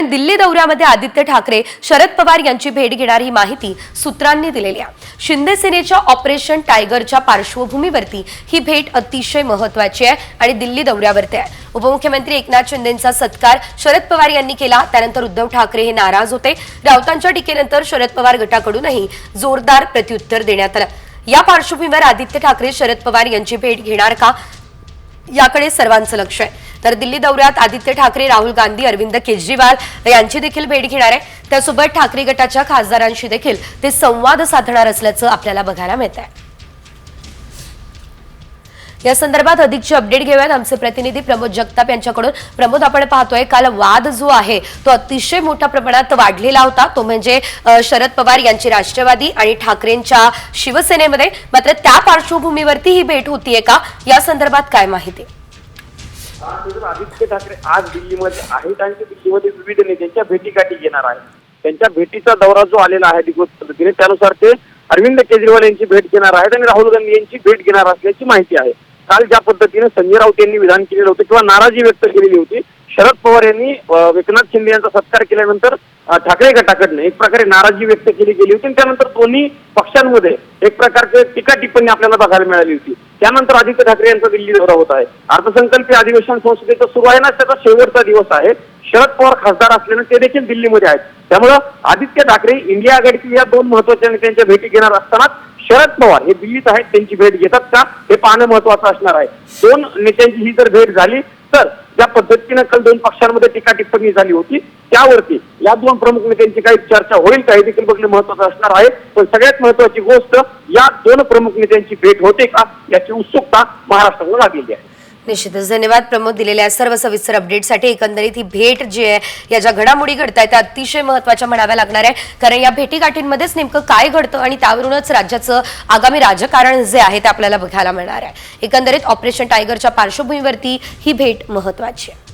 दिल्ली दौऱ्यामध्ये आदित्य ठाकरे शरद पवार यांची भेट घेणार ही माहिती सूत्रांनी दिलेली आहे। शिंदे सेनेच्या ऑपरेशन टायगरच्या पार्श्वभूमीवरती ही भेट अतिशय महत्त्वाची आहे आणि दिल्ली दौऱ्यावरती आहे। उपमुख्यमंत्री एकनाथ शिंदेंचा सत्कार शरद पवार यांनी केला। त्यानंतर उद्धव ठाकरे हे नाराज होते। राऊतांच्या टीकेनंतर शरद पवार गटाकडूनही जोरदार प्रत्युत्तर देण्यात आलं। या पार्श्वभूमीवर आदित्य ठाकरे शरद पवार यांची भेट घेणार का याकडे सर्वांचं लक्ष आहे। तर दिल्ली दौऱ्यात आदित्य ठाकरे राहुल गांधी अरविंद केजरीवाल यांची देखील भेट घेणार आहे। त्यासोबत ठाकरे गटाच्या खासदारांशी देखील ते संवाद साधणार असल्याचं आपल्याला बघायला मिळतंय। या संदर्भात अधिकची अपडेट घेऊयात आमचे प्रतिनिधी प्रमोद जगताप यांच्याकडून। प्रमोद, आपण पाहतोय काल वाद जो आहे तो अतिशय मोठ्या प्रमाणात वाढलेला होता, तो म्हणजे शरद पवार यांची राष्ट्रवादी आणि ठाकरेंच्या शिवसेनेमध्ये। मात्र त्या पार्श्वभूमीवरती ही भेट होतीये का, या संदर्भात काय माहिती? आदित्य ठाकरे आज दिल्लीमध्ये आहेत आणि दिल्लीमध्ये विविध नेत्यांच्या भेटीगाठी घेणार आहेत। त्यांच्या भेटीचा दौरा जो आलेला आहे अधिकृत पद्धतीने त्यानुसार ते अरविंद केजरीवाल यांची भेट घेणार आहेत आणि राहुल गांधी यांची भेट घेणार असल्याची माहिती आहे। काल ज्या पद्धतीने संजय राऊत यांनी विधान केलेलं होतं किंवा नाराजी व्यक्त केलेली होती, शरद पवार यांनी एकनाथ शिंदे यांचा सत्कार केल्यानंतर ठाकरे गटाकडनं एक प्रकारे नाराजी व्यक्त केली गेली होती। त्यानंतर दोन्ही पक्षांमध्ये एक प्रकारचे टीका टिप्पणी आपल्याला बघायला मिळाली होती। त्यानंतर आदित्य ठाकरे यांचा दिल्ली दौरा होत आहे। अर्थसंकल्पीय अधिवेशन संसदेचं सुरू आहे ना, त्याचा शेवटचा दिवस आहे। शरद पवार खासदार असल्याने ते देखील दिल्लीमध्ये आहेत। त्यामुळे आदित्य ठाकरे इंडिया आघाडीतील या दोन महत्त्वाच्या नेत्यांच्या भेटी घेणार असताना शरद पवार हे दिल्लीत आहेत, त्यांची भेट घेतात का हे पाहणं महत्त्वाचं असणार आहे। दोन नेत्यांची ही जर भेट झाली तर ज्या पद्धतीने काल दोन पक्षांमध्ये टीका टिप्पणी झाली होती त्यावरती या दोन प्रमुख नेत्यांची काही चर्चा होईल का हे देखील बघणं महत्त्वाचं असणार आहे। पण सगळ्यात महत्त्वाची गोष्ट या दोन प्रमुख नेत्यांची भेट होते का याची उत्सुकता महाराष्ट्राला लागलेली आहे। निश्चितच धन्यवाद प्रमोद दिलेल्या सर्व सविस्तर अपडेटसाठी। एकंदरीत ही भेट जी आहे, या ज्या घडामोडी घडतायत त्या अतिशय महत्त्वाच्या म्हणाव्या लागणार आहे, कारण या भेटीगाठींमध्येच नेमकं काय घडतं आणि त्यावरूनच राज्याचं आगामी राजकारण जे आहे ते आपल्याला बघायला मिळणार आहे। एकंदरीत ऑपरेशन टायगरच्या पार्श्वभूमीवरती ही भेट महत्त्वाची आहे।